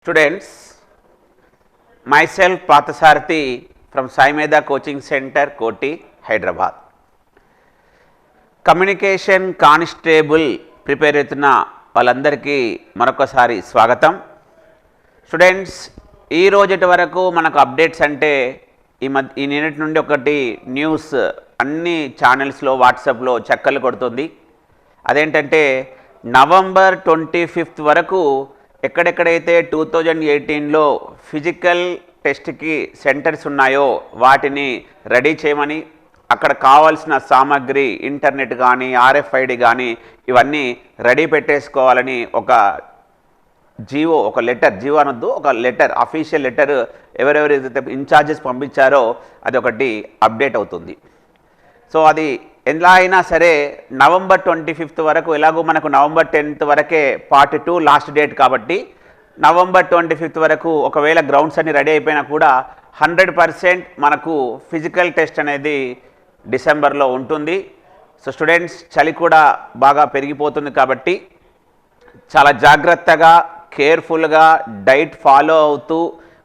Students, myself Pathasarathi from Saimedha Coaching Center, Koti, Hyderabad. Communication constable prepare అవుతున్న వాళ్ళందరికీ మరొకసారి స్వాగతం. స్టూడెంట్స్, ఈ రోజుటి వరకు మనకు అప్డేట్స్ అంటే ఈ నిన్నటి నుండి ఒకటి న్యూస్ అన్ని ఛానల్స్లో వాట్సాప్లో చక్కర్లు కొడుతుంది. అదేంటంటే నవంబర్ 25 వరకు ఎక్కడెక్కడైతే 2018లో ఫిజికల్ టెస్ట్కి సెంటర్స్ ఉన్నాయో వాటిని రెడీ చేయమని, అక్కడ కావాల్సిన సామాగ్రి ఇంటర్నెట్ కానీ RFID కానీ ఇవన్నీ రెడీ పెట్టేసుకోవాలని ఒక జీవో, ఒక లెటర్, జీవో అనొద్దు, ఒక లెటర్, అఫీషియల్ లెటర్ ఎవరెవరైతే ఇన్ఛార్జెస్ పంపించారో అది ఒకటి అప్డేట్ అవుతుంది. సో అది ఎలా అయినా సరే నవంబర్ 25 వరకు, ఎలాగో మనకు నవంబర్ 10 వరకే పార్ట్ 2 లాస్ట్ డేట్ కాబట్టి నవంబర్ 25 వరకు ఒకవేళ గ్రౌండ్స్ అన్ని రెడీ అయిపోయినా కూడా 100% మనకు ఫిజికల్ టెస్ట్ అనేది డిసెంబర్లో ఉంటుంది. సో స్టూడెంట్స్, చలి కూడా బాగా పెరిగిపోతుంది కాబట్టి చాలా జాగ్రత్తగా కేర్ఫుల్గా డైట్ ఫాలో అవుతూ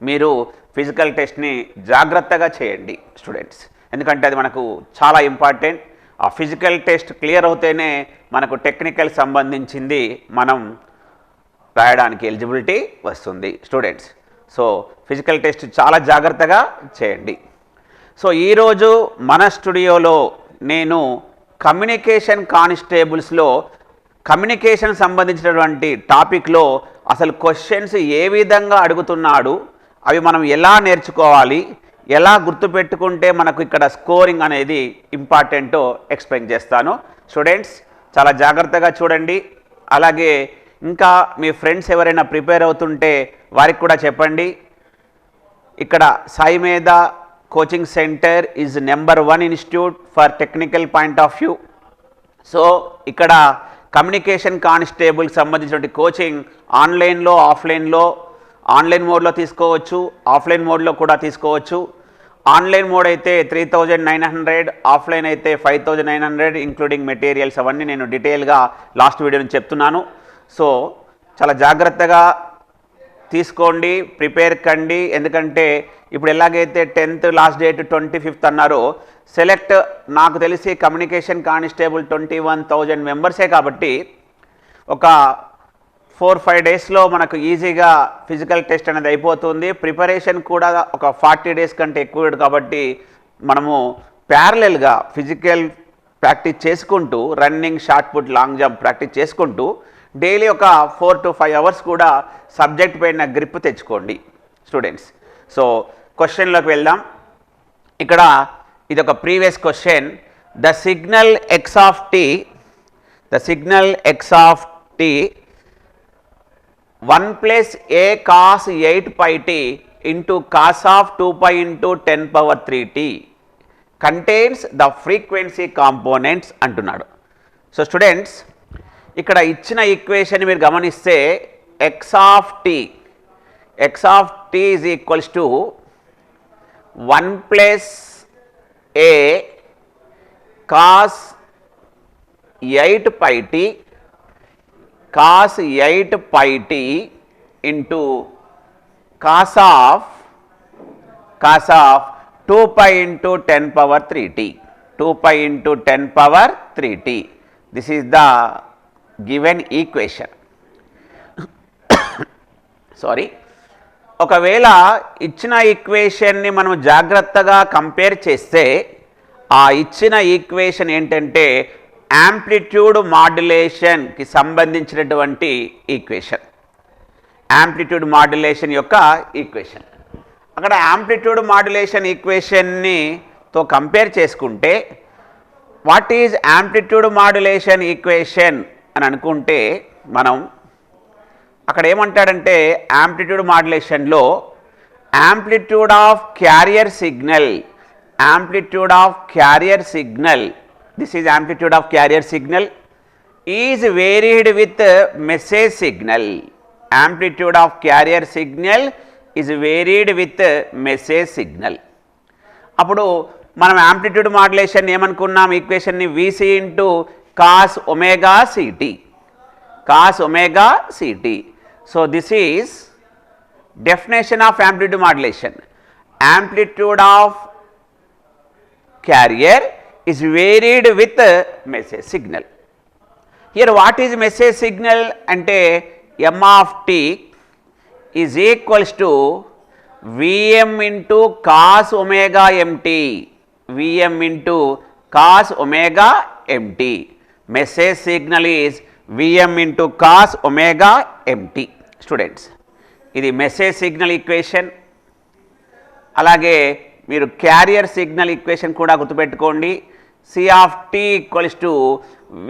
మీరు ఫిజికల్ టెస్ట్ని జాగ్రత్తగా చేయండి స్టూడెంట్స్. ఎందుకంటే అది మనకు చాలా ఇంపార్టెంట్. ఆ ఫిజికల్ టెస్ట్ క్లియర్ అవుతేనే మనకు టెక్నికల్ సంబంధించింది మనం రాయడానికి ఎలిజిబిలిటీ వస్తుంది స్టూడెంట్స్. సో ఫిజికల్ టెస్ట్ చాలా జాగ్రత్తగా చేయండి. సో ఈరోజు మన స్టూడియోలో నేను కమ్యూనికేషన్ కానిస్టేబుల్స్లో కమ్యూనికేషన్ సంబంధించినటువంటి టాపిక్లో అసలు క్వశ్చన్స్ ఏ విధంగా అడుగుతున్నాడు, అవి మనం ఎలా నేర్చుకోవాలి, ఎలా గుర్తుపెట్టుకుంటే మనకు ఇక్కడ స్కోరింగ్ అనేది ఇంపార్టెంటో ఎక్స్ప్లెయిన్ చేస్తాను. స్టూడెంట్స్ చాలా జాగ్రత్తగా చూడండి. అలాగే ఇంకా మీ ఫ్రెండ్స్ ఎవరైనా ప్రిపేర్ అవుతుంటే వారికి కూడా చెప్పండి. ఇక్కడ Saimedha coaching centre is number 1 institute for technical point of view. So ఇక్కడ కమ్యూనికేషన్ కానిస్టేబుల్ సంబంధించిన కోచింగ్ ఆన్లైన్లో, ఆఫ్లైన్లో, ఆన్లైన్ మోడ్లో తీసుకోవచ్చు, ఆఫ్లైన్ మోడ్లో కూడా తీసుకోవచ్చు. ఆన్లైన్ మోడ్ అయితే 3900, ఆఫ్లైన్ అయితే 5900 ఇంక్లూడింగ్ మెటీరియల్స్. అవన్నీ నేను డీటెయిల్గా లాస్ట్ వీడియోని చెప్తున్నాను. సో చాలా జాగ్రత్తగా తీసుకోండి, ప్రిపేర్ కండి. ఎందుకంటే ఇప్పుడు ఎలాగైతే 10th లాస్ట్ డేట్ 25th అన్నారో, సెలెక్ట్ నాకు తెలిసి కమ్యూనికేషన్ కానిస్టేబుల్ 21,000 మెంబర్సే కాబట్టి ఒక 4-5 డేస్లో మనకు ఈజీగా ఫిజికల్ టెస్ట్ అనేది అయిపోతుంది. ప్రిపరేషన్ కూడా ఒక 40 డేస్ కంటే ఎక్కువ కాబట్టి మనము ప్యారలల్గా ఫిజికల్ ప్రాక్టీస్ చేసుకుంటూ, running, short put, long jump practice చేసుకుంటూ డైలీ ఒక 4 to 5 అవర్స్ కూడా సబ్జెక్ట్ పైన గ్రిప్ తెచ్చుకోండి స్టూడెంట్స్. సో క్వశ్చన్లోకి వెళ్దాం. ఇక్కడ ఇది ఒక previous question. The signal X of T 1 + a cos 8 pi t into cos of 2 pi into 10 power 3t contains the frequency components అంటున్నాడు. సో స్టూడెంట్స్, ఇక్కడ ఇచ్చిన ఈక్వేషన్ మీరు గమనిస్తే x of t is equals to 1 + a cos 8 pi t cos 8 pi t into cos of 2 pi into 10 power 3t, 2 pi into 10 power 3t. This is the given equation. Sorry, ఒకవేళ ఇచ్చిన ఈక్వేషన్ని మనం జాగ్రత్తగా compare చేస్తే ఆ ఇచ్చిన equation ఏంటంటే amplitude మాడ్యులేషన్కి సంబంధించినటువంటి ఈక్వేషన్, యాంప్లిట్యూడ్ మాడ్యులేషన్ యొక్క ఈక్వేషన్. అక్కడ యాంప్లిట్యూడ్ మాడ్యులేషన్ ఈక్వేషన్నితో కంపేర్ చేసుకుంటే what is amplitude modulation equation అని అనుకుంటే మనం అక్కడ ఏమంటాడంటే యాంప్లిట్యూడ్ మాడ్యులేషన్లో amplitude of carrier signal, this is amplitude of carrier signal is varied with message signal. Amplitude of carrier signal is varied with message signal. అప్పుడు మనం amplitude modulation ఏమనుకున్నాం, ఈక్వేషన్ని VC into cos omega CT. So this is definition of amplitude modulation. Amplitude of carrier is varied with message signal. Here what is message signal ante m of t is equals to Vm into cos omega mt, Vm into cos omega mt. Message signal is Vm into cos omega mt. Students, ఇది message signal equation. అలాగే మీరు carrier signal equation కూడా గుర్తుపెట్టుకోండి. C of T equals to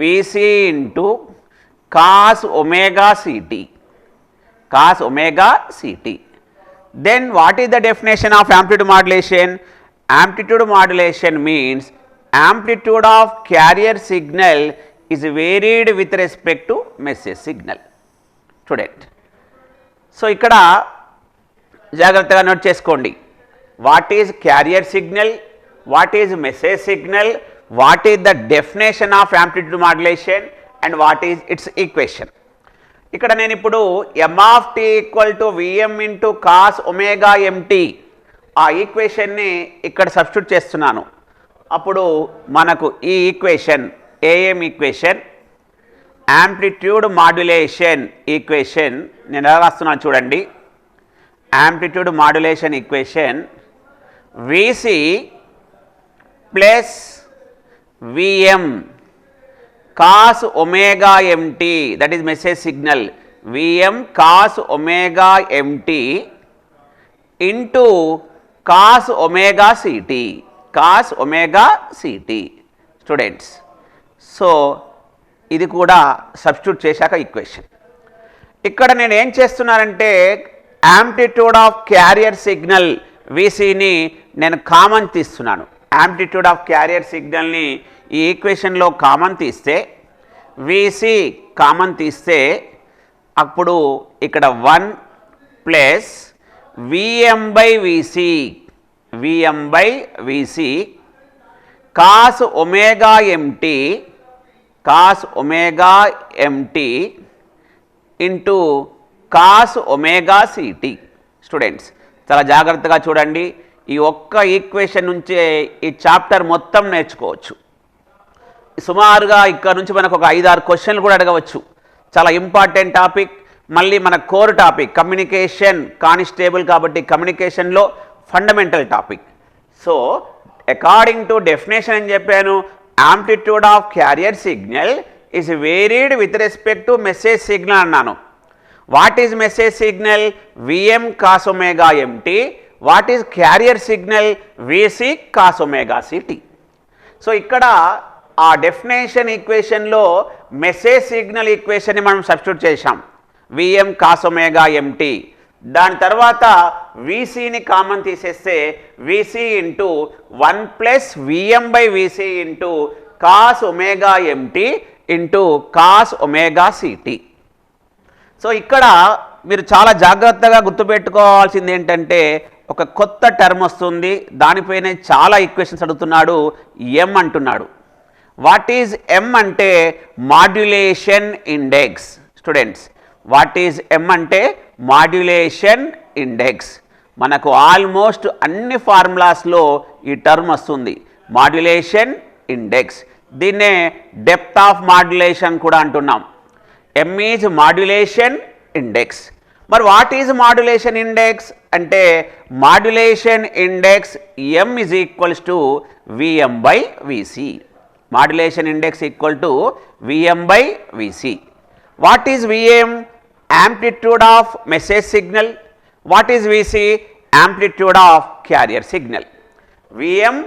VC into cos omega city, cos omega CT. Then what is the definition of amplitude modulation? Amplitude modulation means amplitude of carrier signal is varied with respect to message signal. Student, so ఇక్కడ జాగ్రత్తగా note చేసుకోండి. What is carrier signal? What is message signal? What is the definition of amplitude modulation and what is its equation? ఇక్కడ నేను ఇప్పుడు m of t equal to Vm into cos omega empty ఆ ఈక్వేషన్ని ఇక్కడ substitute చేస్తున్నాను. అప్పుడు మనకు ఈ equation AM equation, amplitude modulation equation నేను ఎలా రాస్తున్నాను చూడండి. Amplitude modulation equation Vc plus Vm cos omega mt, that is message signal, Vm cos omega mt into cos omega ct, cos omega ct. Students, so ఇది కూడా substitute చేశాక equation. ఇక్కడ నేను ఏం చేస్తున్నానంటే యాంప్లిట్యూడ్ ఆఫ్ క్యారియర్ సిగ్నల్ Vcని నేను common తీస్తున్నాను. Amplitude of carrier సిగ్నల్ని ఈ ఈక్వేషన్లో కామన్ తీస్తే Vc కామన్ తీస్తే అప్పుడు ఇక్కడ 1 plus Vm by Vc, Vm by Vc cos omega M T, cos omega M T into cos omega C T. Students, చాలా జాగ్రత్తగా చూడండి. ఈ ఒక్క ఈక్వేషన్ నుంచే ఈ చాప్టర్ మొత్తం నేర్చుకోవచ్చు. సుమారుగా ఇక్కడ నుంచి మనకు ఒక 5-6 క్వశ్చన్లు కూడా అడగవచ్చు. చాలా ఇంపార్టెంట్ టాపిక్. మళ్ళీ మన కోర్ టాపిక్ కమ్యూనికేషన్, కానిస్టేబుల్ కాబట్టి కమ్యూనికేషన్లో fundamental topic. So according to definition అని చెప్పాను, amplitude of carrier signal is varied with respect to message signal అన్నాను. What is message signal? Vm cos omega mt. What is carrier signal? Vc cos omega ct. So ఇక్కడ ఆ definition ఈక్వేషన్లో message signal ఈక్వేషన్ని మనం substitute చేశాం, Vm cos omega mt. దాని తర్వాత Vcని common తీసేస్తే Vc into 1 plus Vm by Vc into cos omega mt into cos omega ct. So ఇక్కడ మీరు చాలా జాగ్రత్తగా గుర్తుపెట్టుకోవాల్సింది ఏంటంటే ఒక కొత్త టర్మ్ వస్తుంది, దానిపైనే చాలా ఈక్వేషన్స్ అడుగుతున్నాడు. M అంటున్నాడు. వాట్ ఈజ్ M అంటే modulation index. Students, what is M అంటే మాడ్యులేషన్ ఇండెక్స్. మనకు ఆల్మోస్ట్ అన్ని ఫార్ములాస్లో ఈ టర్మ్ వస్తుంది, మాడ్యులేషన్ ఇండెక్స్. దీన్నే డెప్త్ ఆఫ్ మాడ్యులేషన్ కూడా అంటున్నాం. M is modulation index. మరి వాట్ ఈజ్ మాడ్యులేషన్ ఇండెక్స్ అంటే modulation index M is equals to Vm by Vc. Modulation index equal to Vm by Vc. What is Vm? Amplitude of message signal. What is Vc? Amplitude of carrier signal. Vm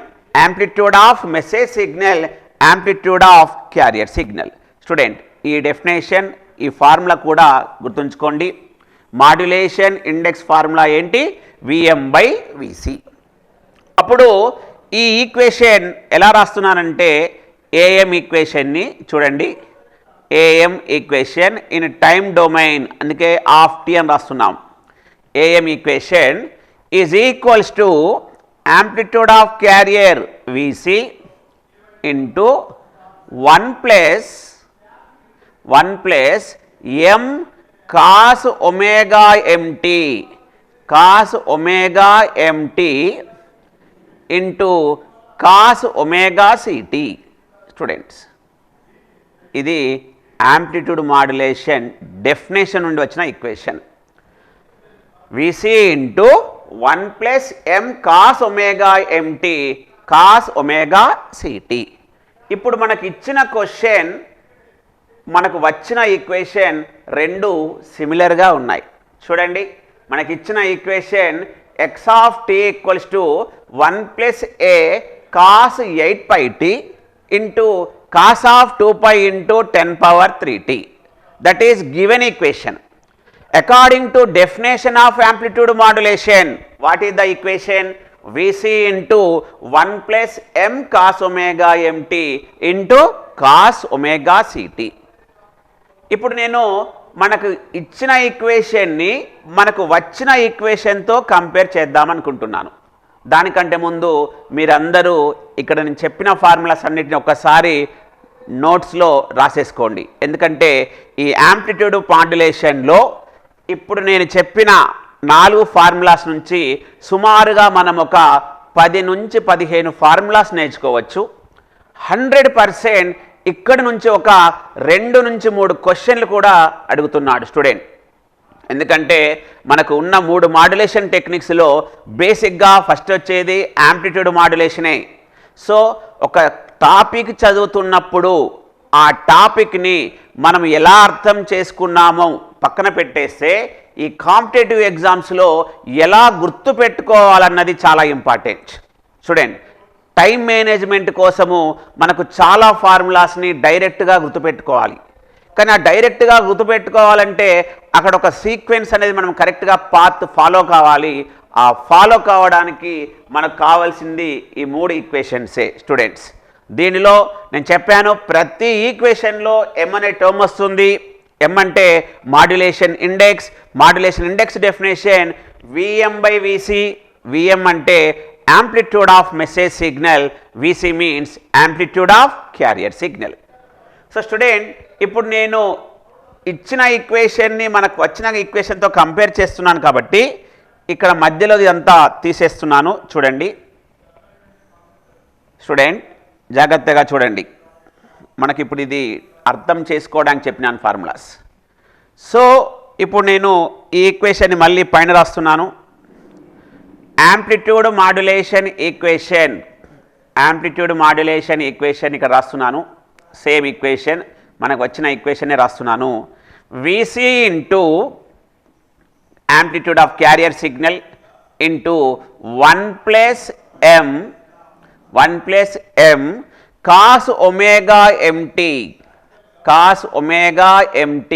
amplitude of message signal, amplitude of carrier signal. Student, ఈ definition, ఈ formula కూడా గుర్తుంచుకోండి. Modulation index formula ఏంటి? Vm by Vc. అప్పుడు ఈ equation ఎలా రాస్తున్నానంటే AM ఈక్వేషన్ని చూడండి. AM equation in time domain, అందుకే ఆఫ్ టీ అని రాస్తున్నాం. AM equation is equals to amplitude of carrier Vc into 1 plus M cos omega mt. Cos omega M T into cos omega C T. Students, ఇది amplitude modulation definition నుండి వచ్చిన equation. V C into 1 plus M cos omega M T cos omega C T. ఇప్పుడు మనకి ఇచ్చిన question, మనకు వచ్చిన equation రెండు సిమిలర్గా ఉన్నాయి. చూడండి, మనకి ఇచ్చిన equation X of T equals to 1 plus A cos 8 pi T into cos of 2 pi into 10 power 3t. That is given equation. According to definition of amplitude modulation, what is the equation? Vc into 1 plus m cos omega mt into cos omega ct. ఇప్పుడు నేను మనకు ఇచ్చిన ఈక్వేషన్ని మనకు వచ్చిన ఈక్వేషన్తో compare చేద్దామనుకుంటున్నాను. దానికంటే ముందు మీరందరూ ఇక్కడ నేను చెప్పిన ఫార్ములాస్ అన్నిటిని ఒకసారి నోట్స్లో రాసేసుకోండి. ఎందుకంటే ఈ యాంప్లిట్యూడ్ మాడ్యులేషన్లో ఇప్పుడు నేను చెప్పిన 4 ఫార్ములాస్ నుంచి సుమారుగా మనం ఒక 10 నుంచి 15 ఫార్ములాస్ నేర్చుకోవచ్చు. 100% ఇక్కడి నుంచి ఒక 2 నుంచి 3 క్వశ్చన్లు కూడా అడుగుతున్నాడు స్టూడెంట్. ఎందుకంటే మనకు ఉన్న 3 మాడ్యులేషన్ టెక్నిక్స్లో బేసిక్గా ఫస్ట్ వచ్చేది యాంప్లిట్యూడ్ మాడ్యులేషనే. సో ఒక టాపిక్ చదువుతున్నప్పుడు ఆ టాపిక్ని మనం ఎలా అర్థం చేసుకున్నామో పక్కన పెట్టేస్తే ఈ కాంపిటేటివ్ ఎగ్జామ్స్లో ఎలా గుర్తు పెట్టుకోవాలన్నది చాలా ఇంపార్టెంట్. స్టూడెంట్, టైం మేనేజ్మెంట్ కోసము మనకు చాలా ఫార్ములాస్ని డైరెక్ట్గా గుర్తుపెట్టుకోవాలి. కానీ ఆ డైరెక్ట్గా గుర్తుపెట్టుకోవాలంటే అక్కడ ఒక సీక్వెన్స్ అనేది మనం కరెక్ట్గా పాత్ ఫాలో కావాలి. ఆ ఫాలో కావడానికి మనకు కావాల్సింది ఈ 3 ఈక్వేషన్సే స్టూడెంట్స్. దీనిలో నేను చెప్పాను ప్రతి ఈక్వేషన్లో ఎం అనే టర్మ్ వస్తుంది. ఎం అంటే modulation index. Modulation index definition V M by V C. V M అంటే amplitude of message signal, V C means amplitude of carrier signal. So student, ఇప్పుడు నేను ఇచ్చిన ఈక్వేషన్ని మనకు వచ్చిన ఈక్వేషన్తో కంపేర్ చేస్తున్నాను కాబట్టి ఇక్కడ మధ్యలో ఇదంతా తీసేస్తున్నాను. చూడండి స్టూడెంట్, జాగ్రత్తగా చూడండి. మనకి ఇప్పుడు ఇది అర్థం చేసుకోవడానికి చెప్పినాను ఫార్ములాస్. సో ఇప్పుడు నేను ఈ ఈక్వేషన్ని మళ్ళీ పైన రాస్తున్నాను. Amplitude modulation equation, amplitude modulation equation ఇక్కడ రాస్తున్నాను. సేమ్ ఈక్వేషన్, మనకు వచ్చిన ఈక్వేషన్నే రాస్తున్నాను. VC into amplitude of carrier signal into 1 plus m cos omega mt cos omega mt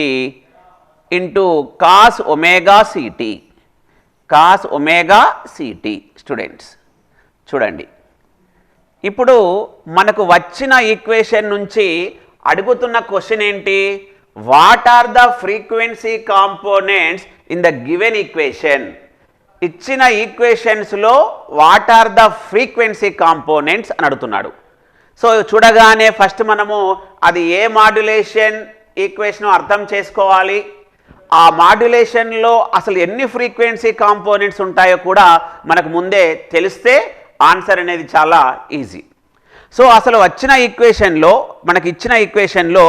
into cos omega ct cos omega ct. Students చూడండి, ఇప్పుడు మనకు వచ్చిన equation నుంచి అడుగుతున్న క్వశ్చన్ ఏంటి? What are the frequency components in the given equation. ఇచ్చిన ఈక్వేషన్స్లో what are the frequency components అని అడుగుతున్నాడు. సో చూడగానే ఫస్ట్ మనము అది ఏ మాడ్యులేషన్ ఈక్వేషన్ అర్థం చేసుకోవాలి. ఆ మాడ్యులేషన్లో అసలు ఎన్ని ఫ్రీక్వెన్సీ కాంపోనెంట్స్ ఉంటాయో కూడా మనకు ముందే తెలిస్తే ఆన్సర్ అనేది చాలా ఈజీ. సో అసలు వచ్చిన ఈక్వేషన్లో మనకి ఇచ్చిన ఈక్వేషన్లో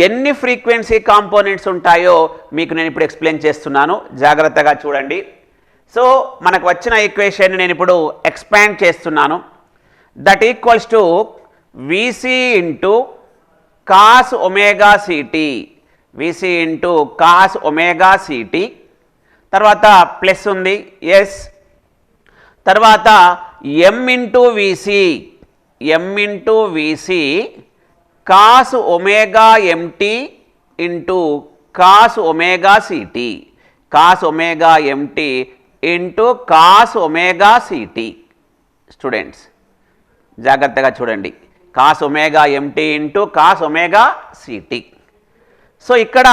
ఎన్ని ఫ్రీక్వెన్సీ కాంపోనెంట్స్ ఉంటాయో మీకు నేను ఇప్పుడు ఎక్స్ప్లెయిన్ చేస్తున్నాను. జాగ్రత్తగా చూడండి. సో మనకు వచ్చిన ఈక్వేషన్ నేను ఇప్పుడు ఎక్స్పాండ్ చేస్తున్నాను. That equals to VC into cos omega C T, V C into cos omega C T, తర్వాత ప్లస్ ఉంది ఎస్, తర్వాత M into V C, M into V C cos omega M T into cos omega city, cos omega M T into cos omega C T. Students జాగ్రత్తగా చూడండి, cos omega M T into cos omega C T. So ఇక్కడ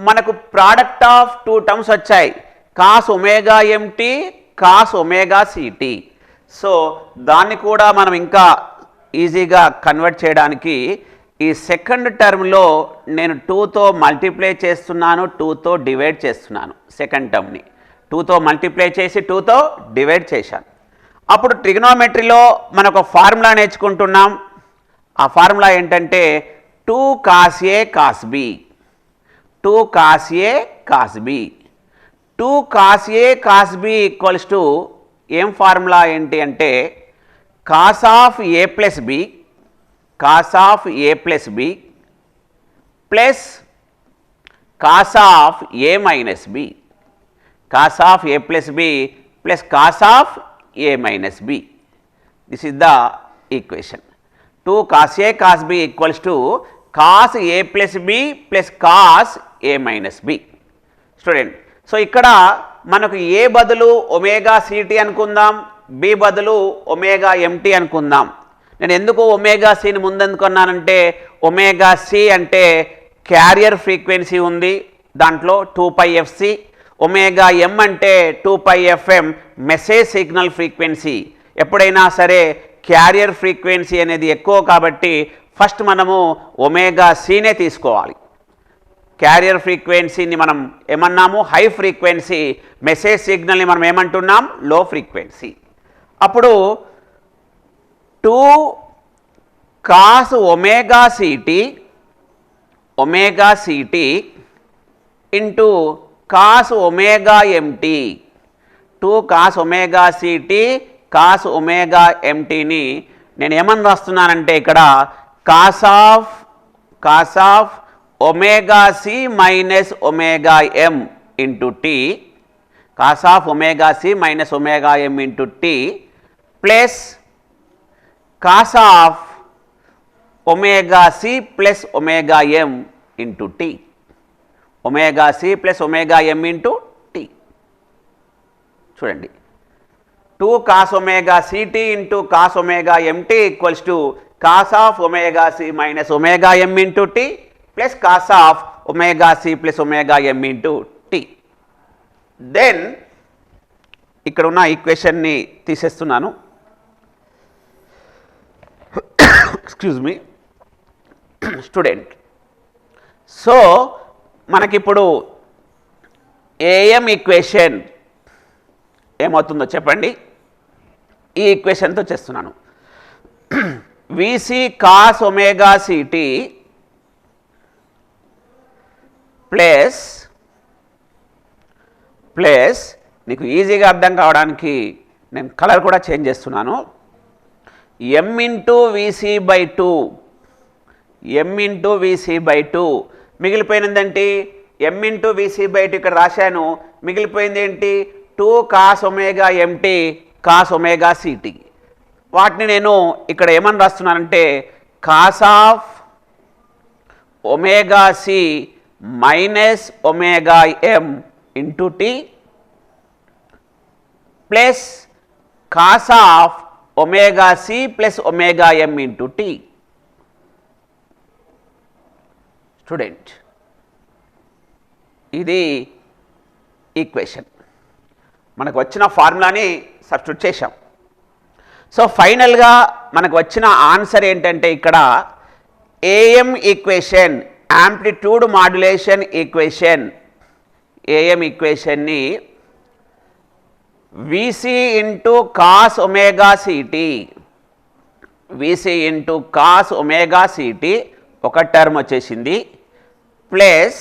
మనకు product of 2 terms వచ్చాయి, cos omega M T cos omega C T. So దాన్ని కూడా మనం ఇంకా ఈజీగా కన్వర్ట్ చేయడానికి ఈ సెకండ్ టర్మ్లో నేను 2తో మల్టిప్లై చేస్తున్నాను, 2తో డివైడ్ చేస్తున్నాను సెకండ్ టర్మ్ని. 2తో మల్టిప్లై చేసి 2తో డివైడ్ చేశాను. అప్పుడు ట్రిగ్నోమెట్రీలో మనకు ఫార్ములా నేర్చుకుంటున్నాం. ఆ ఫార్ములా ఏంటంటే 2 cos A cos B, 2 cos A cos B. 2 cos A cos B equals to ఏం ఫార్ములా ఏంటి అంటే cos of A plus B, cos of A plus B plus cos of A minus B, cos of A plus B plus cos of A minus B. This is the equation. 2 cos A cos B equals to cos A plus B plus cos A minus B. Student, so ఇక్కడ మనకు A బదులు omega city అనుకుందాం, B బదులు omega empty అనుకుందాం. నేను ఎందుకు omega సిని ముందనుకున్నానంటే omega C అంటే క్యారియర్ ఫ్రీక్వెన్సీ ఉంది దాంట్లో 2πfc, ఒమేగా ఎం అంటే 2πfm మెసేజ్ సిగ్నల్ ఫ్రీక్వెన్సీ. ఎప్పుడైనా సరే క్యారియర్ ఫ్రీక్వెన్సీ అనేది ఎక్కువ కాబట్టి ఫస్ట్ మనము ఒమేగా సినే తీసుకోవాలి. క్యారియర్ ఫ్రీక్వెన్సీని మనం ఏమన్నాము హై ఫ్రీక్వెన్సీ, మెసేజ్ సిగ్నల్ని మనం ఏమంటున్నాం లో ఫ్రీక్వెన్సీ. అప్పుడు 2 cos omega C T into cos omega M T, 2 cos omega C T cos omega ఎంటీని నేను ఏమని రాస్తున్నానంటే ఇక్కడ cos of omega C minus omega M into T, cos of omega C minus omega M into T plus cos of omega C plus omega M into T, omega C plus omega M into T. చూడండి, 2 cos omega C T into cos omega M T equals to cos of omega C minus omega M into T plus cos of omega C plus omega M into T. Then ఇక్కడ ఉన్న ఈక్వేషన్ని తీసేస్తున్నాను. Excuse me student. So మనకిప్పుడు AM equation ఏమవుతుందో చెప్పండి. ఈ ఈక్వేషన్తో చేస్తున్నాను. V C cos omega C T plus నీకు ఈజీగా అర్థం కావడానికి నేను కలర్ కూడా చేంజ్ చేస్తున్నాను. M into VC by 2, M into VC by 2 మిగిలిపోయినదేంటి M into VC by 2 ఇక్కడ రాశాను. మిగిలిపోయింది ఏంటి 2 cos omega MT cos omega CT. వాటిని నేను ఇక్కడ ఏమని రాస్తున్నానంటే cos of omega C minus omega M into T plus cos of omega C plus omega M into T. Student, ఇది ఈక్వేషన్. మనకు వచ్చిన ఫార్ములాని సబ్స్టిట్యూట్ చేశాం. సో ఫైనల్గా మనకు వచ్చిన ఆన్సర్ ఏంటంటే ఇక్కడ AM equation, amplitude modulation equation, AM ఈక్వేషన్ని VC into cos omega c t, VC into cos omega c t ఒక టర్మ్ వచ్చేసింది ప్లస్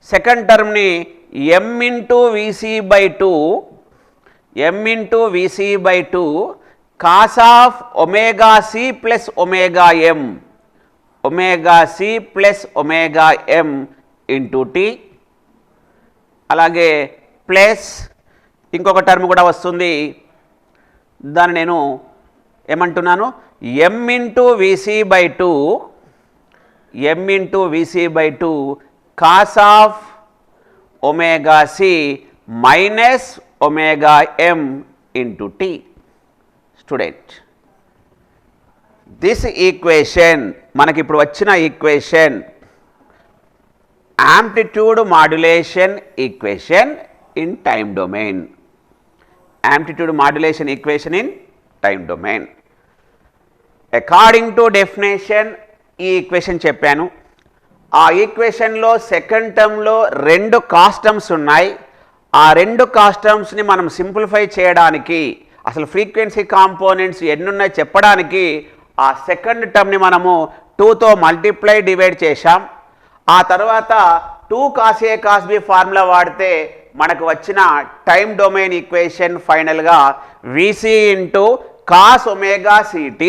సెకండ్ టర్మ్ని M into VC by 2, M into VC by 2 cos of omega C plus omega m, omega C plus omega M into t. అలాగే plus ఇంకొక term కూడా వస్తుంది, దాన్ని నేను ఏమంటున్నాను M into VC by 2, M into VC by 2 cos of omega C minus omega M into T. Student, this equation మనకి ఇప్పుడు వచ్చిన equation amplitude modulation equation in time domain, amplitude modulation equation in time domain. According to definition ఈ equation చెప్పాను. ఆ ఈక్వేషన్లో second టర్మ్లో 2 కాస్టమ్స్ ఉన్నాయి. ఆ 2 కాస్టమ్స్ని మనం సింప్లిఫై చేయడానికి, అసలు ఫ్రీక్వెన్సీ కాంపోనెంట్స్ ఎన్నున్నాయి చెప్పడానికి ఆ సెకండ్ టర్మ్ని మనము 2తో మల్టిప్లై డివైడ్ చేశాం. ఆ తర్వాత 2 cos A cos B formula వాడితే మనకు వచ్చిన టైం డొమైన్ ఈక్వేషన్ ఫైనల్గా VC into cos omega CT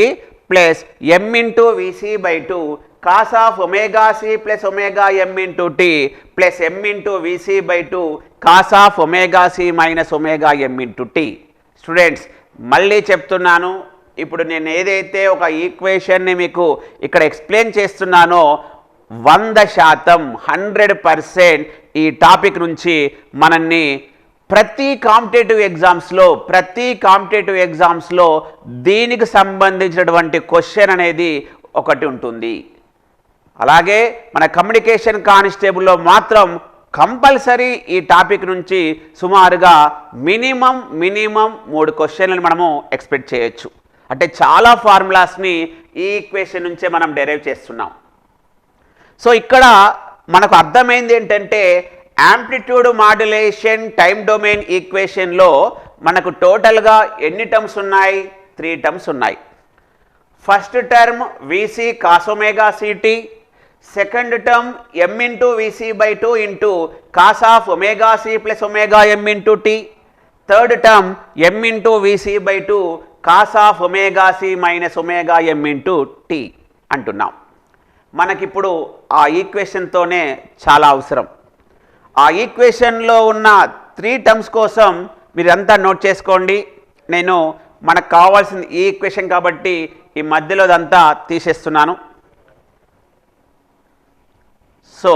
plus M into VC by 2 cos of omega C plus omega M into T plus M into VC by 2 cos of omega C minus omega M into T. Students మళ్ళీ చెప్తున్నాను, ఇప్పుడు నేను ఏదైతే ఒక ఈక్వేషన్ని మీకు ఇక్కడ explain చేస్తున్నానో 100% 100% ఈ టాపిక్ నుంచి మనల్ని ప్రతి కాంపిటేటివ్ ఎగ్జామ్స్లో దీనికి సంబంధించినటువంటి క్వశ్చన్ అనేది ఒకటి ఉంటుంది. అలాగే మన కమ్యూనికేషన్ కానిస్టేబుల్లో మాత్రం కంపల్సరీ ఈ టాపిక్ నుంచి సుమారుగా మినిమం 3 క్వశ్చన్లను మనము ఎక్స్పెక్ట్ చేయొచ్చు. అంటే చాలా ఫార్ములాస్ని ఈ ఈక్వేషన్ నుంచే మనం డెరైవ్ చేస్తున్నాం. సో ఇక్కడ మనకు అర్థమైంది ఏంటంటే యాంప్లిట్యూడ్ మాడ్యులేషన్ టైం డొమైన్ ఈక్వేషన్లో మనకు టోటల్గా ఎన్ని టర్మ్స్ ఉన్నాయి? 3 టర్మ్స్ ఉన్నాయి. First term VC cos omega CT, second term M into VC by 2 into cos of omega C plus omega M into T, third term M into VC by 2 cos of omega C minus omega M into T అంటున్నాం. మనకిప్పుడు ఆ ఈక్వేషన్తోనే చాలా అవసరం. ఆ ఈక్వేషన్లో ఉన్న 3 terms కోసం మీరంతా note చేసుకోండి. నేను మనకు కావాల్సింది ఈ ఈక్వేషన్ కాబట్టి ఈ మధ్యలో అదంతా తీసేస్తున్నాను. సో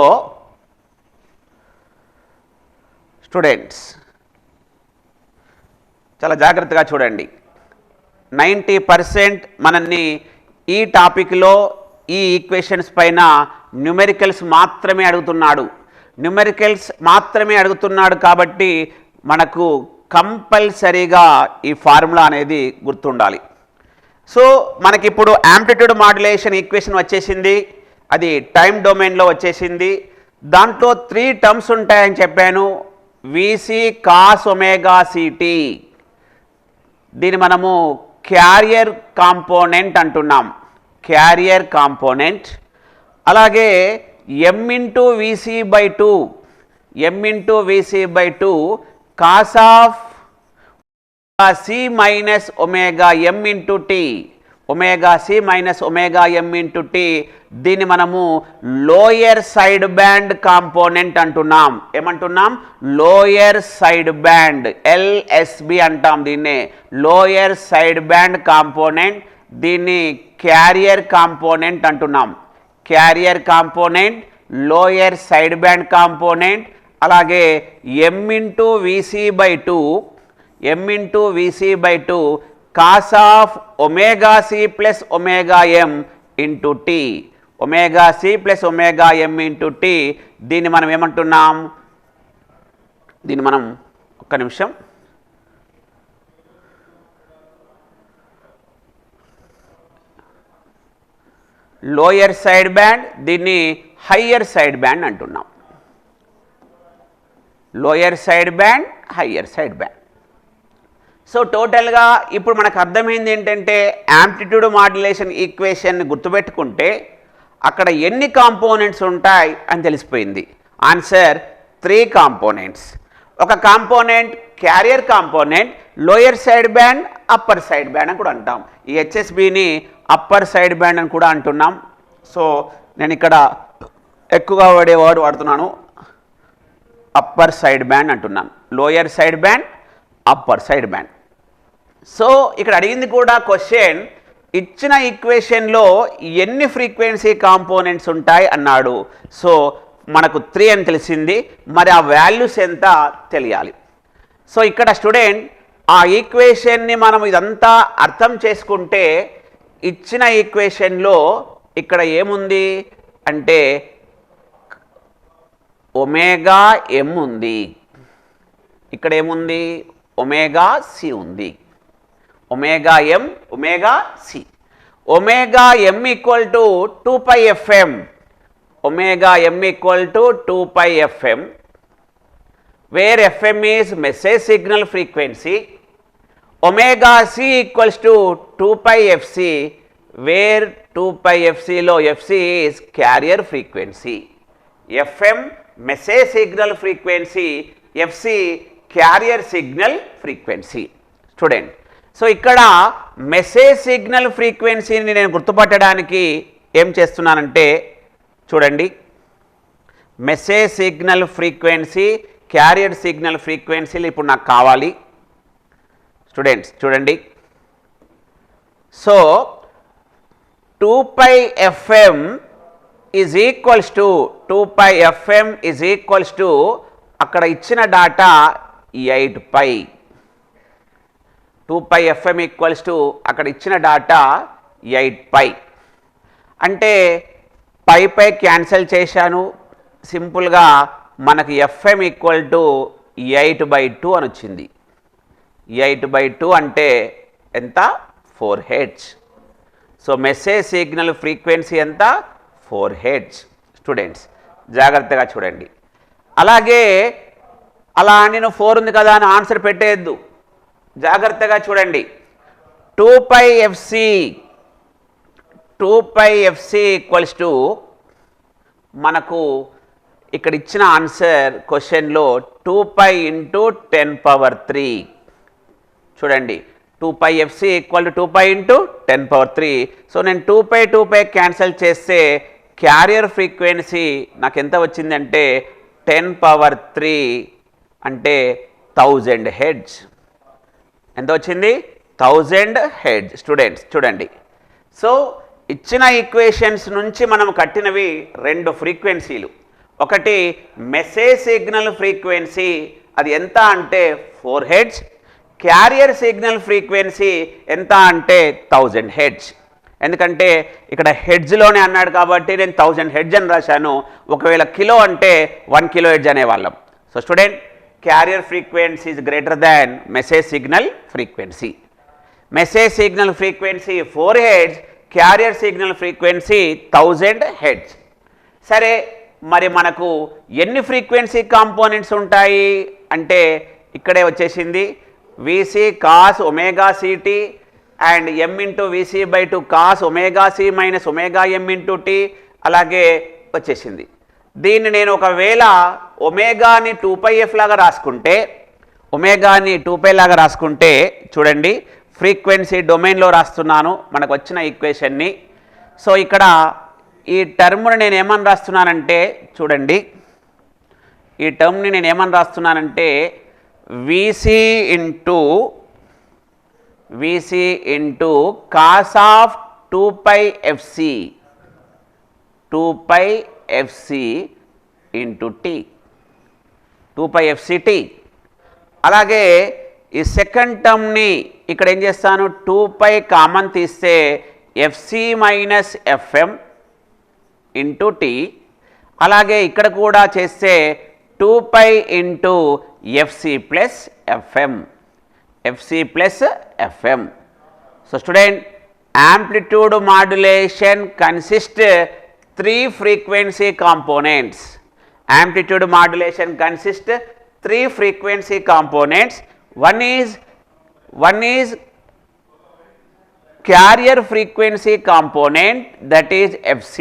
స్టూడెంట్స్ చాలా జాగ్రత్తగా చూడండి. 90% మనల్ని ఈ టాపిక్లో ఈ ఈక్వేషన్స్ పైన న్యూమెరికల్స్ మాత్రమే అడుగుతున్నాడు కాబట్టి మనకు కంపల్సరీగా ఈ ఫార్ములా అనేది గుర్తుండాలి. సో మనకిప్పుడు యాంప్లిట్యూడ్ మాడ్యులేషన్ ఈక్వేషన్ వచ్చేసింది, అది టైం డొమైన్లో వచ్చేసింది. దాంట్లో 3 టర్మ్స్ ఉంటాయని చెప్పాను. VC cos ఒమేగా CT, దీన్ని మనము క్యారియర్ కాంపోనెంట్ అంటున్నాం, క్యారియర్ కాంపోనెంట్. అలాగే M into VC by 2 cos of C minus omega M into T, omega C minus omega M into T, దీన్ని మనము లోయర్ సైడ్ బ్యాండ్ కాంపోనెంట్ అంటున్నాం. ఏమంటున్నాం? Lower side band, LSB అంటాం దీన్నే, lower side band component. దీన్ని carrier component అంటున్నాం. Carrier component, lower side band component. అలాగే M into VC by 2 cos of omega C plus omega M into T, omega C plus omega M into T. దీన్ని మనం ఏమంటున్నాం? దీన్ని మనం ఒక్క నిమిషం, లోయర్ సైడ్ బ్యాండ్, దీన్ని హయ్యర్ సైడ్ బ్యాండ్ అంటున్నాం. Lower side band, higher side band. So టోటల్గా ఇప్పుడు మనకు అర్థమైంది ఏంటంటే యాంప్లిట్యూడ్ మాడ్యులేషన్ ఈక్వేషన్ గుర్తుపెట్టుకుంటే అక్కడ ఎన్ని కాంపోనెంట్స్ ఉంటాయి అని తెలిసిపోయింది. Answer 3 components. ఒక component carrier component, lower side band, upper side band అని కూడా అంటాం. ఈ HSBని అప్పర్ సైడ్ బ్యాండ్ అని కూడా అంటున్నాం. సో నేను ఇక్కడ ఎక్కువగా వాడే వర్డ్ వాడుతున్నాను, అప్పర్ సైడ్ బ్యాండ్ అంటున్నాను. Lower side band, upper side band. So ఇక్కడ అడిగింది కూడా క్వశ్చన్, ఇచ్చిన ఈక్వేషన్లో ఎన్ని ఫ్రీక్వెన్సీ కాంపోనెంట్స్ ఉంటాయి అన్నాడు. సో మనకు 3 అని తెలిసింది, మరి ఆ వాల్యూస్ ఎంత తెలియాలి. సో ఇక్కడ స్టూడెంట్ ఆ ఈక్వేషన్ని మనం ఇదంతా అర్థం చేసుకుంటే ఇచ్చిన ఈక్వేషన్లో ఇక్కడ ఏముంది అంటే ఒమేగా M ఉంది, ఇక్కడ ఏముంది? ఒమేగా C ఉంది. Omega M, omega C. Omega M equal to 2πFM, omega m equal to 2 pi fm, where fm is message signal frequency, omega c equals to 2 pi fc, where 2 pi fc లో fc is carrier frequency. fm message signal frequency, fc carrier signal frequency. Student, so ఇక్కడ message signal ఫ్రీక్వెన్సీని నేను గుర్తుపట్టడానికి ఏం చేస్తున్నానంటే చూడండి, message signal frequency, carrier signal ఫ్రీక్వెన్సీలు ఇప్పుడు నాకు కావాలి. స్టూడెంట్స్ చూడండి, so 2 pi fm is equals to 2 pi fm is equals to అక్కడ ఇచ్చిన data 8 pi. 2 pi fm equals to అక్కడ ఇచ్చిన డాటా 8 pi. అంటే పై క్యాన్సిల్ చేశాను, సింపుల్గా మనకి fm ఈక్వల్ టు 8/2 అని వచ్చింది. 8/2 అంటే ఎంత? 4 Hz. So message signal frequency ఎంత? 4 Hz. స్టూడెంట్స్ జాగ్రత్తగా చూడండి. అలాగే అలా నేను 4 ఉంది కదా అని ఆన్సర్ పెట్టేయద్దు, జాగ్రత్తగా చూడండి. 2 pi fc ఈక్వల్స్ టు మనకు ఇక్కడ ఇచ్చిన ఆన్సర్ క్వశ్చన్లో 2 pi ఇంటూ 10⁻3. చూడండి, 2 pi fc equal to 2 pi into 10⁻3. So నేను 2 pi క్యాన్సిల్ చేస్తే క్యారియర్ ఫ్రీక్వెన్సీ నాకు ఎంత వచ్చిందంటే 10⁻3 అంటే 1000 Hz. ఎంత వచ్చింది? 1000 Hz. స్టూడెంట్స్ చూడండి, సో ఇచ్చిన ఈక్వేషన్స్ నుంచి మనం కట్టినవి 2 ఫ్రీక్వెన్సీలు. ఒకటి మెసేజ్ సిగ్నల్ ఫ్రీక్వెన్సీ, అది ఎంత అంటే 4 Hz. క్యారియర్ సిగ్నల్ ఫ్రీక్వెన్సీ ఎంత అంటే 1000 Hz. ఎందుకంటే ఇక్కడ హెడ్జ్లోనే అన్నాడు కాబట్టి నేను 1000 Hz అని రాశాను. ఒకవేళ కిలో అంటే 1 kHz అనేవాళ్ళం. So student, carrier frequency is greater than message signal frequency. Message signal frequency 4 Hz, carrier signal frequency 1000 Hz. సరే, మరి మనకు ఎన్ని ఫ్రీక్వెన్సీ కాంపోనెంట్స్ ఉంటాయి అంటే ఇక్కడే వచ్చేసింది VC cos omega CT and m into VC/2 cos omega C minus omega m into t అలాగే వచ్చేసింది. దీన్ని నేను ఒకవేళ ఒమేగాని 2 pi f లాగా రాసుకుంటే, ఒమేగాని 2 pi లాగా రాసుకుంటే చూడండి, ఫ్రీక్వెన్సీ డొమైన్లో రాస్తున్నాను మనకు వచ్చిన ఈక్వేషన్ని. సో ఇక్కడ ఈ టర్మ్ని నేను ఏమని రాస్తున్నానంటే చూడండి, ఈ టర్మ్ని నేను ఏమని రాస్తున్నానంటే VC into cos of 2 pi fc, 2 pi fc into t, 2 pi fc t. అలాగే ఈ సెకండ్ టర్మ్ని ఇక్కడ ఏం చేస్తాను, 2 pi కామన్ తీస్తే fc minus fm into t. అలాగే ఇక్కడ కూడా చేస్తే 2 pi into fc plus fm, fc plus fm. So student, amplitude modulation consist 3 frequency components. Amplitude modulation consists 3 frequency components. One is carrier frequency component, that is fc.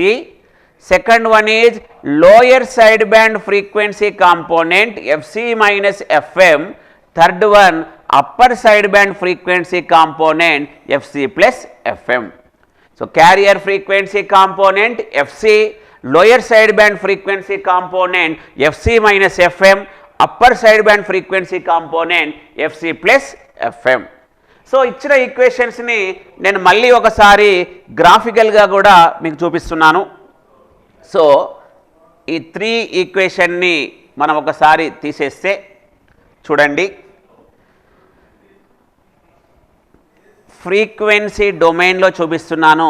Second one is lower sideband frequency component, fc minus fm. Third one upper sideband frequency component, fc plus fm. So carrier frequency component fc, lower sideband frequency component fc minus fm, upper sideband frequency component fc plus fm. So ఇచ్చిన ఈక్వేషన్స్ని నేను మళ్ళీ ఒకసారి గ్రాఫికల్గా కూడా మీకు చూపిస్తున్నాను. So ఈ 3 ఈక్వేషన్ని మనం ఒకసారి తీసేస్తే చూడండి, ఫ్రీక్వెన్సీ డొమైన్లో చూపిస్తున్నాను.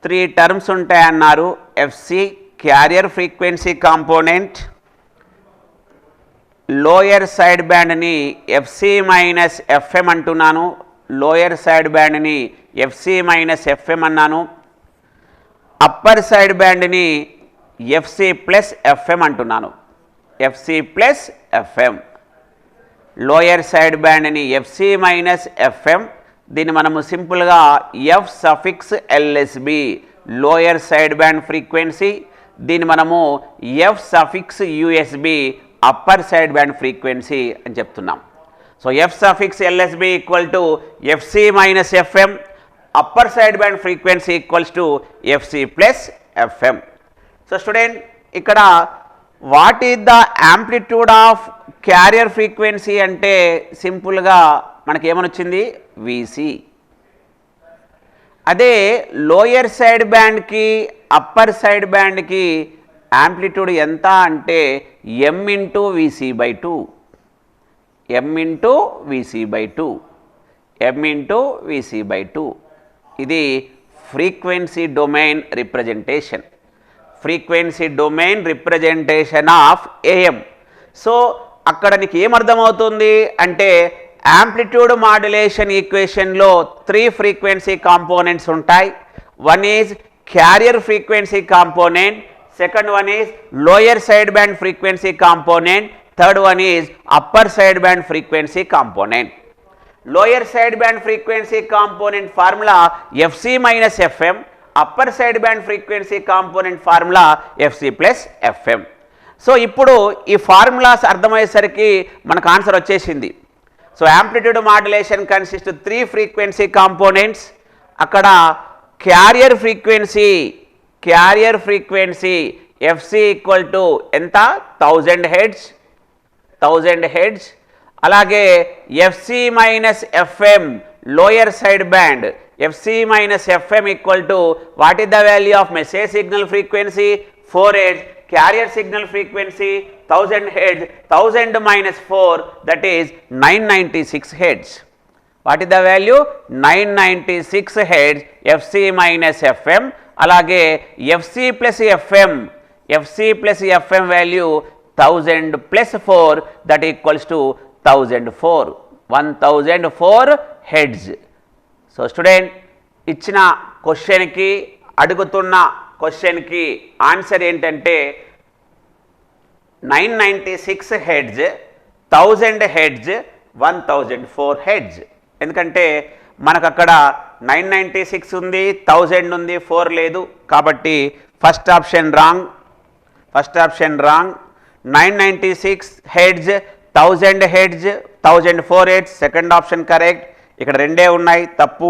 3 టర్మ్స్ ఉంటాయన్నారు. FC carrier frequency component, lower side బ్యాండ్ని ఎఫ్సి మైనస్ ఎఫ్ఎం అంటున్నాను, లోయర్ సైడ్ బ్యాండ్ని ఎఫ్సి మైనస్ ఎఫ్ఎం అన్నాను, అప్పర్ సైడ్ బ్యాండ్ని ఎఫ్సి ప్లస్ ఎఫ్ఎం అంటున్నాను. FC plus FM, lower side బ్యాండ్ని ఎఫ్సి మైనస్ ఎఫ్ఎం, దీన్ని మనము సింపుల్గా F suffix LSB, lower side band frequency, దీన్ని మనము F suffix USB, upper side band frequency అని చెప్తున్నాం. So F suffix LSB equal to FC minus FM, upper side band frequency equals to FC plus FM. So student, ఇక్కడ what is the amplitude of carrier frequency అంటే సింపుల్గా మనకి ఏమని వచ్చింది, VC. అదే lower side బ్యాండ్కి అప్పర్ సైడ్ బ్యాండ్కి amplitude ఎంత అంటే M into VC by two, M into VC by two, M into VC by two. ఇది frequency domain representation, frequency domain representation of AM. So అక్కడ నీకు ఏమర్థమవుతుంది అంటే యాంప్లిట్యూడ్ మాడ్యులేషన్ ఈక్వేషన్లో 3 ఫ్రీక్వెన్సీ కాంపోనెంట్స్ ఉంటాయి. One is carrier frequency component, second one is lower side band frequency component, third one is upper side band frequency component. Lower side band frequency component formula FC minus FM, upper side band frequency component formula FC plus FM. So ఇప్పుడు ఈ formulas అర్థమయ్యేసరికి మనకు answer వచ్చేసింది. So amplitude modulation consist 3 frequency components. అక్కడ carrier frequency FC equal to ఎంత, 1000 hertz, 1000 hertz. అలాగే FC minus FM lower side band, FC minus FM equal to what is the value of message signal frequency, 4 heads. Carrier signal frequency 1000 hertz, 1000 minus 4 that is 996 heads. What is the value? 996 heads FC minus FM. అలాగే FC plus FM, FC plus FM value 1000 plus 4 that equals to 1004, 1004 heads. So student, ఇచ్చిన క్వశ్చన్కి అడుగుతున్న క్వశ్చన్కి answer ఏంటంటే 996 heads, 1000 heads, 1004 heads. ఎందుకంటే మనకు అక్కడ 996 ఉంది, 1000 ఉంది, 4 లేదు. కాబట్టి first option wrong, 996 heads, 1000 heads, 1004 heads, second option correct. ఇక్కడ రెండే ఉన్నాయి, తప్పు.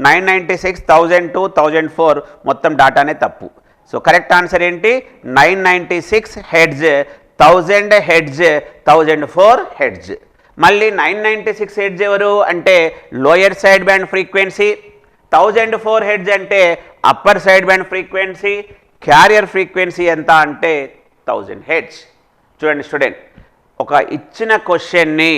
996, 1002, 1004 మొత్తం డాటానే తప్పు. సో కరెక్ట్ ఆన్సర్ ఏంటి, 996 హెడ్స్, 1000 హెడ్స్, 1004 హెడ్స్. మళ్ళీ 996 హెడ్స్ ఎవరు అంటే lower side band frequency, 1004 hertz అంటే upper side band frequency. Carrier frequency ఎంత అంటే 1000 హెడ్స్. చూడండి స్టూడెంట్, ఒక ఇచ్చిన క్వశ్చన్ని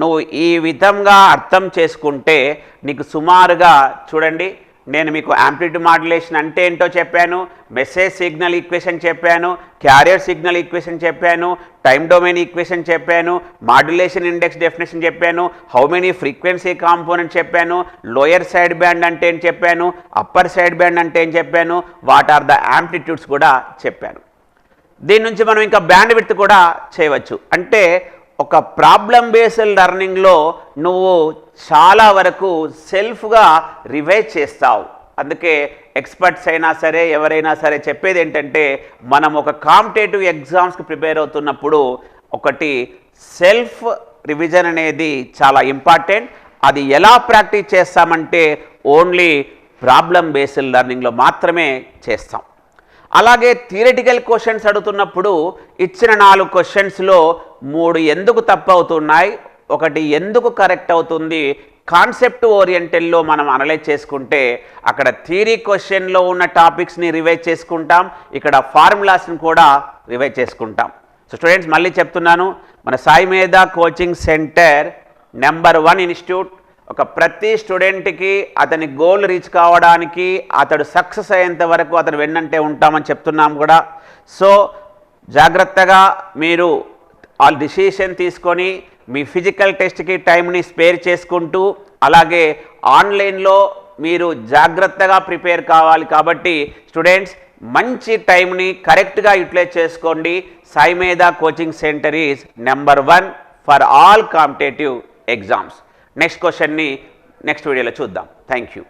నువ్వు ఈ విధంగా అర్థం చేసుకుంటే నీకు సుమారుగా, చూడండి నేను మీకు యాంప్లిట్యూడ్ మాడ్యులేషన్ అంటే ఏంటో చెప్పాను, మెసేజ్ సిగ్నల్ ఈక్వేషన్ చెప్పాను, క్యారియర్ సిగ్నల్ ఈక్వేషన్ చెప్పాను, టైమ్ డొమైన్ ఈక్వేషన్ చెప్పాను, మాడ్యులేషన్ ఇండెక్స్ డెఫినేషన్ చెప్పాను, హౌ మెనీ ఫ్రీక్వెన్సీ కాంపోనెంట్ చెప్పాను, లోయర్ సైడ్ బ్యాండ్ అంటే ఏం చెప్పాను, అప్పర్ సైడ్ బ్యాండ్ అంటే ఏం చెప్పాను, వాట్ ఆర్ ద యాంప్లిట్యూడ్స్ కూడా చెప్పాను. దీని నుంచి మనం ఇంకా బ్యాండ్ విడ్త్ కూడా చేయవచ్చు. అంటే ఒక ప్రాబ్లం బేస్డ్ లెర్నింగ్లో నువ్వు చాలా వరకు సెల్ఫ్గా రివైజ్ చేస్తావు. అందుకే ఎక్స్పర్ట్స్ అయినా సరే ఎవరైనా సరే చెప్పేది ఏంటంటే మనం ఒక కాంపిటేటివ్ ఎగ్జామ్స్కి ప్రిపేర్ అవుతున్నప్పుడు ఒకటి సెల్ఫ్ రివిజన్ అనేది చాలా ఇంపార్టెంట్. అది ఎలా ప్రాక్టీస్ చేస్తామంటే ఓన్లీ ప్రాబ్లం బేస్డ్ లెర్నింగ్లో మాత్రమే చేస్తాం. అలాగే థియరిటికల్ క్వశ్చన్స్ అడుగుతున్నప్పుడు ఇచ్చిన 4 క్వశ్చన్స్లో 3 ఎందుకు తప్పు అవుతున్నాయి, ఒకటి ఎందుకు కరెక్ట్ అవుతుంది, కాన్సెప్ట్ ఓరియంటెడ్లో మనం అనలైజ్ చేసుకుంటే అక్కడ థియరీ క్వశ్చన్లో ఉన్న టాపిక్స్ని రివైజ్ చేసుకుంటాం, ఇక్కడ ఫార్ములాస్ని కూడా రివైజ్ చేసుకుంటాం. సో స్టూడెంట్స్ మళ్ళీ చెప్తున్నాను, మన సాయిమేధ కోచింగ్ సెంటర్ నెంబర్ 1 ఇన్స్టిట్యూట్. ఒక ప్రతి స్టూడెంట్కి అతని గోల్ రీచ్ కావడానికి అతడు సక్సెస్ అయ్యేంత వరకు అతను వెన్నంటే ఉంటామని చెప్తున్నాం కూడా. సో జాగ్రత్తగా మీరు ఆల్ డిసిషన్ తీసుకొని మీ ఫిజికల్ టెస్ట్కి టైంని స్పేర్ చేసుకుంటూ అలాగే ఆన్లైన్లో మీరు జాగ్రత్తగా ప్రిపేర్ కావాలి. కాబట్టి స్టూడెంట్స్ మంచి టైంని కరెక్ట్గా యూటిలైజ్ చేసుకోండి. Saimedha coaching centre is number 1 for all competitive exams. Next క్వశ్చన్ని నెక్స్ట్ వీడియోలో చూద్దాం. Thank you.